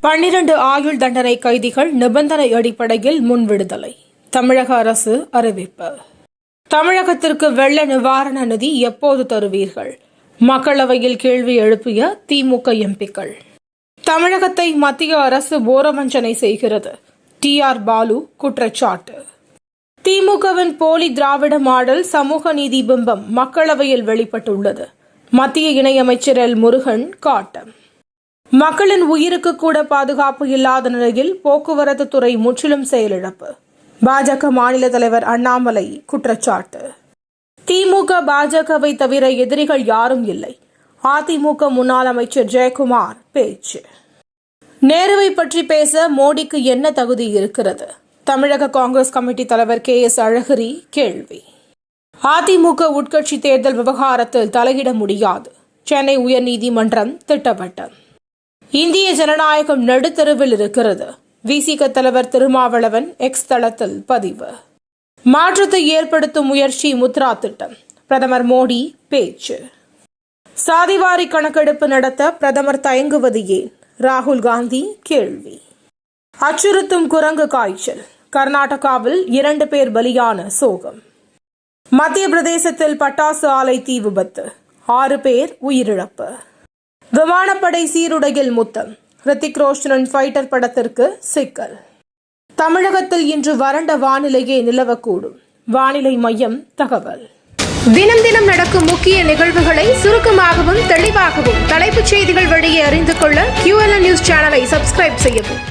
12 ஆயுள் தண்டனை கைதிகள் நிபந்தனை அடிப்படையில் முன்விடுதலை. தமிழக அரசு அறிவிப்பு. தமிழகத்திற்கு வெள்ள நிவாரண நிதி எப்போது தருவீர்கள்? மக்களவையில் கேள்வி எழுப்பிய திமுக எம்பிக்கள். தமிழகத்தை மத்திய அரசு ஓரவஞ்சனை செய்கிறது. டி.ஆர். பாலு குற்றச்சாட்டு. திமுகவின் போலி திராவிட மாடல் சமூக நீதி பிம்பம் மக்களவையில் வெளிப்பட்டுள்ளது. மத்திய இணையமைச்சர் எல். முருகன் காட்டம். மக்களின் உயிருக்கு கூட பாதுகாப்பு இல்லாத நிலையில் போக்குவரத்து துறை முற்றிலும் செயலிழப்பு. பாஜக மாநில தலைவர் அண்ணாமலை குற்றச்சாட்டு. திமுக பாஜகவை தவிர எதிரிகள் யாரும் இல்லை. அதிமுக முன்னாள் அமைச்சர் ஜெயக்குமார் பேச்சு. நேருவை பற்றி பேச மோடிக்கு என்ன தகுதி இருக்கிறது? தமிழக காங்கிரஸ் கமிட்டி தலைவர் கே.எஸ். அழகிரி கேள்வி. அதிமுக உட்கட்சி தேர்தல் விவகாரத்தில் தலையிட முடியாது. சென்னை உயர்நீதிமன்றம் திட்டவட்டம். இந்திய ஜனநாயகம் நடுத்தருவில் இருக்கிறது. விசிக தலைவர் திருமாவளவன் எக்ஸ் தளத்தில் பதிவு. மாற்றத்தை ஏற்படுத்தும் முயற்சி முத்ரா திட்டம். பிரதமர் மோடி பேச்சு. சாதிவாரி கணக்கெடுப்பு நடத்த பிரதமர் தயங்குவது ஏன்? ராகுல் காந்தி கேள்வி. அச்சுறுத்தும் குரங்கு காய்ச்சல். கர்நாடகாவில் 2 பேர் பலியான சோகம். மத்திய பிரதேசத்தில் பட்டாசு ஆலை தீ விபத்து. 6 பேர் உயிரிழப்பு. விமானப்படை சீருடையில் முத்தம். ரித்திக் ரோஷனின் ஃபைட்டர் படத்திற்கு சிக்கல். தமிழகத்தில் இன்று வறண்ட வானிலையே நிலவக்கூடும். வானிலை மையம் தகவல். தினம் தினம் நடக்கும் முக்கிய நிகழ்வுகளை சுருக்கமாகவும் தெளிவாகவும் தலைப்புச் செய்திகள் வழியே அறிந்து கொள்ள QLN நியூஸ் சேனலை சப்ஸ்கிரைப் செய்யவும்.